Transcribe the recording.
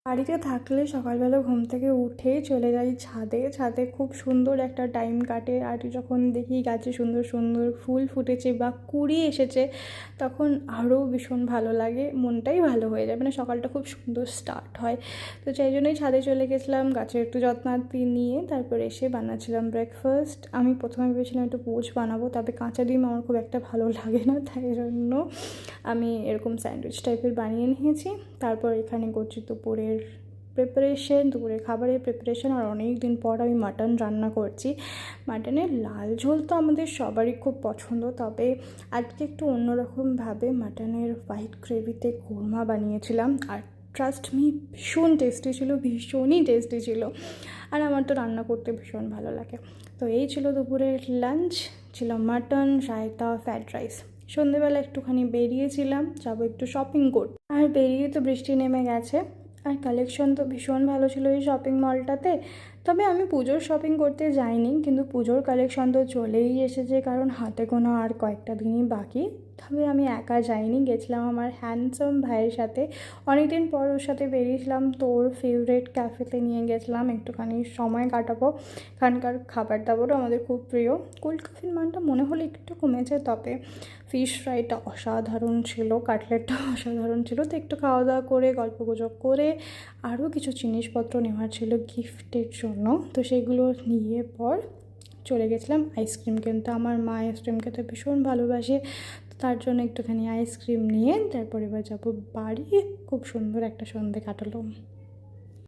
বাড়িতে থাকলে সকালবেলা ঘুম থেকে উঠেই চলে যাই ছাদে। ছাদে খুব সুন্দর একটা টাইম কাটে। আর যখন দেখি গাছে সুন্দর সুন্দর ফুল ফুটেছে বা কুড়ি এসেছে, তখন আরও ভীষণ ভালো লাগে, মনটাই ভালো হয়ে যায়, মানে সকালটা খুব সুন্দর স্টার্ট হয়। তো সেই জন্যই ছাদে চলে গেছিলাম, গাছের একটু যত্নার্থী নিয়ে। তারপর এসে বানাচ্ছিলাম ব্রেকফাস্ট। আমি প্রথমে ভেবেছিলাম একটু পোচ বানাবো, তবে কাঁচা ডিম আমার খুব একটা ভালো লাগে না, তাই জন্য আমি এরকম স্যান্ডউইচ টাইপের বানিয়ে নিয়েছি। তারপর এখানে করছি দুপুরের খাবারের প্রিপারেশন। আর অনেক দিন পর আমি মাটন রান্না করছি। মাটনের লাল ঝোল তো আমাদের সবারই খুব পছন্দ, তবে আজকে একটু অন্যরকমভাবে মাটনের হোয়াইট গ্রেভিতে কোরমা বানিয়েছিলাম। আর ট্রাস্ট মি, ভীষণই টেস্টি ছিল। আর আমার তো রান্না করতে ভীষণ ভালো লাগে। তো এই ছিল দুপুরের লাঞ্চ, ছিল মাটন, রায়তা, ফ্রাইড রাইস। সন্ধেবেলা একটুখানি বেরিয়েছিলাম, যাবো একটু শপিং করতে। আর বেরিয়ে তো বৃষ্টি নেমে গেছে। আর কালেকশন তো ভীষণ ভালো ছিল এই শপিং মলটাতে। তবে আমি পুজোর শপিং করতে যাইনি, কিন্তু পুজোর কালেকশন তো চলেই এসেছে, কারণ হাতে গোনা আর কয়েকটা দিনই বাকি। তবে আমি একা যাইনি, গেছিলাম আমার হ্যান্ডসাম ভাইয়ের সাথে। অনেকদিন পর ওর সাথে বেরিয়েছিলাম, তো ওর ফেভারিট ক্যাফেতে নিয়ে গেছিলাম, একটুখানি সময় কাটাবো। এখানকার খাবার দাবারও আমাদের খুব প্রিয়। কোল্ড কফির মানটা মনে হলো একটু কমেছে, তবে ফিশ ফ্রাইটা অসাধারণ ছিল, কাটলেটটা অসাধারণ ছিল। তো একটু খাওয়া দাওয়া করে গল্পগুজব করে আরও কিছু জিনিসপত্র নেওয়ার ছিল গিফটের জন্য, তো সেগুলো নিয়ে পর চলে গেছিলাম আইসক্রিম কিনতে। আমার মা আইসক্রিম খেতে ভীষণ ভালোবাসে, তার জন্য একটুখানি আইসক্রিম নিয়ে তারপর এবার যাবো বাড়ি। খুব সুন্দর একটা সন্ধে কাটালো।